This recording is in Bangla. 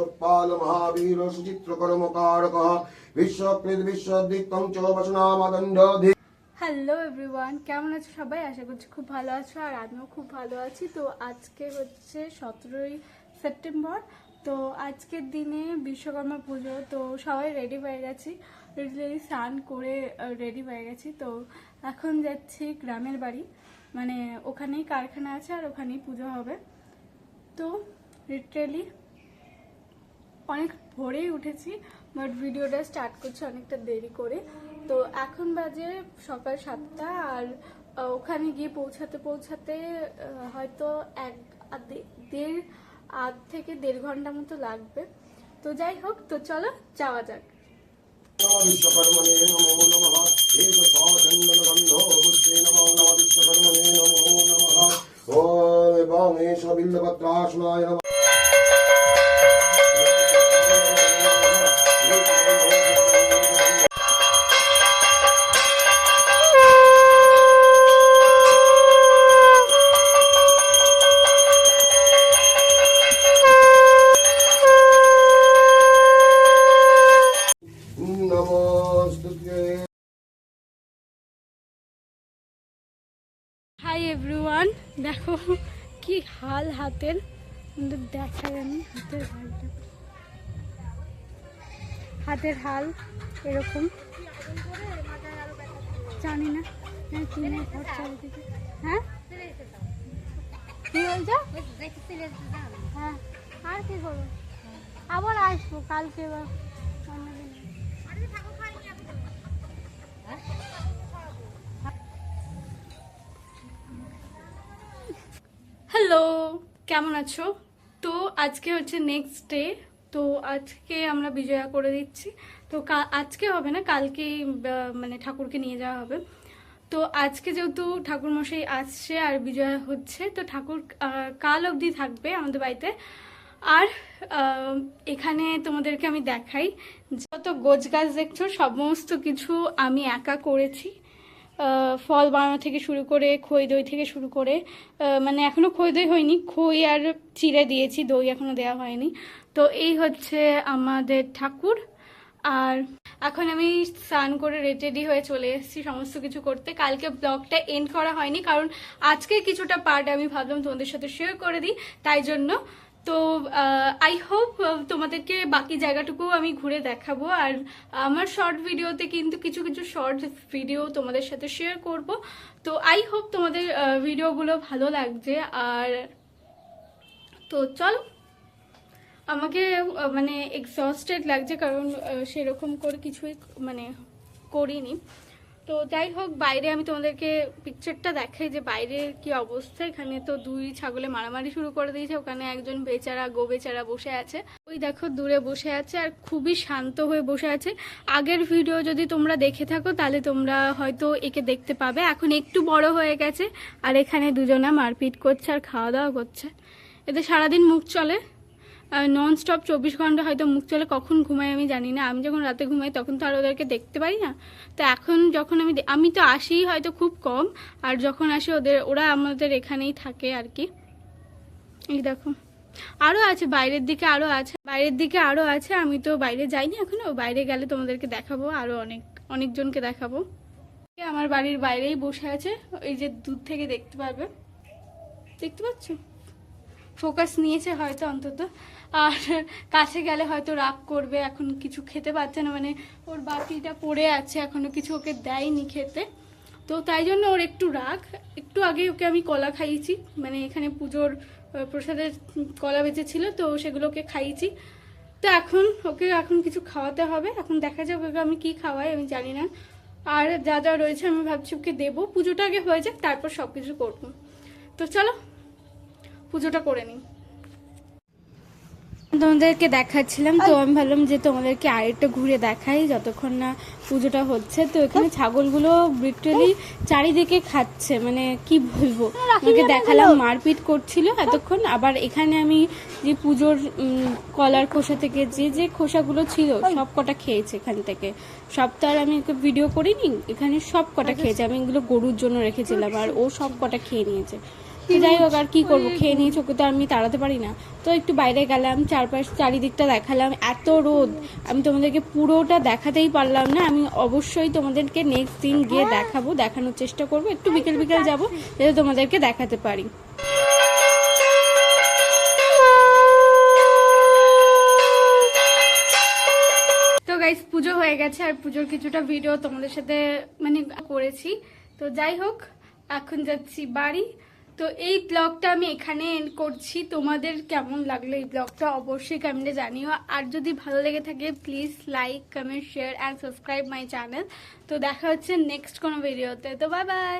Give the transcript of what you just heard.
लोकपाल महावीर सुचित्रकर्मकारकः विश्वकृत विश्वदिक्तं च वसनामदण्डधि। হ্যালো এভরিওয়ান, কেমন আছো সবাই? আশা করছি খুব ভালো আছো, আর আমিও খুব ভালো আছি। তো আজকে হচ্ছে 17ই সেপ্টেম্বর। তো আজকের দিনে বিশ্বকর্মা পুজো। তো সবাই রেডি হয়ে গেছি, লিটারালি স্নান করে রেডি হয়ে গেছি। তো এখন যাচ্ছি গ্রামের বাড়ি, মানে ওখানেই কারখানা আছে আর ওখানেই পুজো হবে। তো লিটারালি অনেক ভোরেই উঠেছি, বাট ভিডিওটা স্টার্ট করছি অনেকটা দেরি করে। তো এখন বাজে সকাল 7টা, আর ওখানে গিয়ে পৌঁছাতে হয়তো আধ থেকে দেড় ঘন্টা মতো লাগবে। তো যাই হোক, তো চলো যাওয়া যাক। বিশ্বকর্মণে নমো নমঃ। এক সচন্দনগন্ধো পুষ্পে নমো নমঃ বিশ্বকর্মণে নমো নমঃ। ওম এবং এষ বিল্বপত্রাসনায় নমঃ। হাই এভরিওয়ান, দেখো কি হাল হাতের, দেখাই আমি হাতের হাল এরকম, জানি না কিনে চারিদিকে। হ্যাঁ কি বলছো? হ্যাঁ, আর কি করবো, আবার আসবো কালকে বা অন্যদিন। হ্যালো, কেমন আছো? তো আজকে হচ্ছে নেক্সট ডে। তো আজকে আমরা বিজয়া করে দিচ্ছি। তো আজকে হবে না, কালকেই মানে ঠাকুরকে নিয়ে যাওয়া হবে। তো আজকে যেহেতু ঠাকুরমশাই আসছে আর বিজয়া হচ্ছে, তো ঠাকুর কাল অবধি থাকবে আমাদের বাড়িতে। আর এখানে তোমাদেরকে আমি দেখাই, যত গোছ গাছ দেখছো সমস্ত কিছু আমি একা করেছি। ফল বানানো থেকে শুরু করে, খই দই থেকে শুরু করে, মানে এখনো খই দই হয়নি, খই আর চিড়ে দিয়েছি, দই এখনো দেওয়া হয়নি। তো এই হচ্ছে আমাদের ঠাকুর। আর এখন আমি স্নান করে রেডি হয়ে চলে এসেছি সমস্ত কিছু করতে। কালকে ব্লগটা এন্ড করা হয়নি, কারণ আজকে কিছুটা পার্ট আমি ভাবলাম তোমাদের সাথে শেয়ার করে দিই, তাই জন্য। তো আই হোপ তোমাদেরকে বাকি জায়গাটুকু আমি ঘুরে দেখাবো। আর আমার শর্ট ভিডিওতে কিন্তু কিছু কিছু শর্ট ভিডিও তোমাদের সাথে শেয়ার করব। তো আই হোপ তোমাদের ভিডিওগুলো ভালো লাগছে। আর তো চলো, আমাকে মানে এক্সস্টেড লাগছে, কারণ সেরকম করে কিছুই মানে করিনি। তো যাই হোক, বাইরে আমি তোমাদেরকে পিকচারটা দেখাই যে বাইরের কি অবস্থা। এখানে তো দুই ছাগলে মারামারি শুরু করে দিয়েছে, ওখানে একজন বেচারা গো বেচারা বসে আছে, ওই দেখো দূরে বসে আছে, আর খুবই শান্ত হয়ে বসে আছে। আগের ভিডিও যদি তোমরা দেখে থাকো তাহলে তোমরা হয়তো একে দেখতে পাবে। এখন একটু বড় হয়ে গেছে, আর এখানে দুজনা মারপিট করছে আর খাওয়া দাওয়া করছে। এতে সারাদিন মুখ চলে, নন স্টপ 24 ঘন্টা হয়তো মুখ চলে। কখন ঘুমাই আমি জানি না, আমি যখন রাতে ঘুমাই তখন তো আর ওদেরকে দেখতে পারি না। তো এখন যখন আমি তো আসি হয়তো খুব কম, আর যখন আসি ওরা আমাদের এখানেই থাকে আর কি। এই দেখো আরও আছে, বাইরের দিকে আরও আছে, আমি তো বাইরে যাইনি এখনো, বাইরে গেলে তোমাদেরকে দেখাবো, আরও অনেকজনকে দেখাবো। আমার বাড়ির বাইরেই বসে আছে, এই যে দূর থেকে দেখতে পারবে, দেখতে পাচ্ছ, ফোকাস নিয়েছে হয়তো অন্তত। আর কাছে গেলে হয়তো রাগ করবে, এখন কিছু খেতে পারছে না, মানে ওর বাটিটা পড়ে আছে, এখনো কিছু ওকে দেয়নি খেতে। তো তাই জন্য ওর একটু রাগ। একটু আগে ওকে আমি কলা খাইয়েছি, মানে এখানে পুজোর প্রসাদের কলা বেঁচেছিল, তো সেগুলোকে খাইয়েছি। তো এখন কিছু খাওয়াতে হবে, এখন দেখা যাবে ওকে আমি কি খাওয়াই আমি জানি না। আর যা যা রয়েছে আমি ভাবছি ওকে দেবো, পুজোটা আগে হয়ে যাক, তারপর সব কিছু করবো। তো চলো পুজোটা করে নিই। তোমাদেরকে দেখাচ্ছিলাম, তো আমি ভাবলাম যে তোমাদেরকে আরেকটা ঘুরে দেখাই যতক্ষণ না পুজোটা হচ্ছে। তো এখানে ছাগলগুলো লিটারালি চারিদিকে খাচ্ছে, মানে কি বলবো, আমাকে দেখালাম মারপিট করছিল এতক্ষণ। আবার এখানে আমি যে পুজোর কলার খোসা থেকে যে খোসাগুলো ছিল সব কটা খেয়েছে এখান থেকে। সব তো আর আমি ভিডিও করিনি, এখানে সব কটা খেয়েছে। আমি এগুলো গরুর জন্য রেখেছিলাম, আর ও সব কটা খেয়ে নিয়েছে। তো যাই হোক, আর কি করবো, খেয়ে নিয়ে চোখে তো আমি তাড়াতে পারি না। তো একটু বাইরে গেলাম, চারিদিকটা দেখালাম। এত রোদ, আমি তোমাদেরকে পুরোটা দেখাতেই পারলাম না। আমি অবশ্যই তোমাদেরকে নেক্সট দিন গিয়ে দেখাবো, দেখানোর চেষ্টা করবো। একটু বিকেল বিকেল যাবো, যাতে তোমাদেরকে দেখাতে পারি। তো গাইস, পুজো হয়ে গেছে, আর পুজোর কিছুটা ভিডিও তোমাদের সাথে মানে করেছি। তো যাই হোক, এখন যাচ্ছি বাড়ি। তো এই ব্লগটা আমি এখানে এন্ড করছি। তোমাদের কেমন লাগলো এই ব্লগটা অবশ্যই কমেন্টে জানিও। আর যদি ভালো লেগে থাকে please like, comment, share and subscribe my channel. তো দেখা হচ্ছে নেক্সট কোনো ভিডিওতে। তো বাই বাই।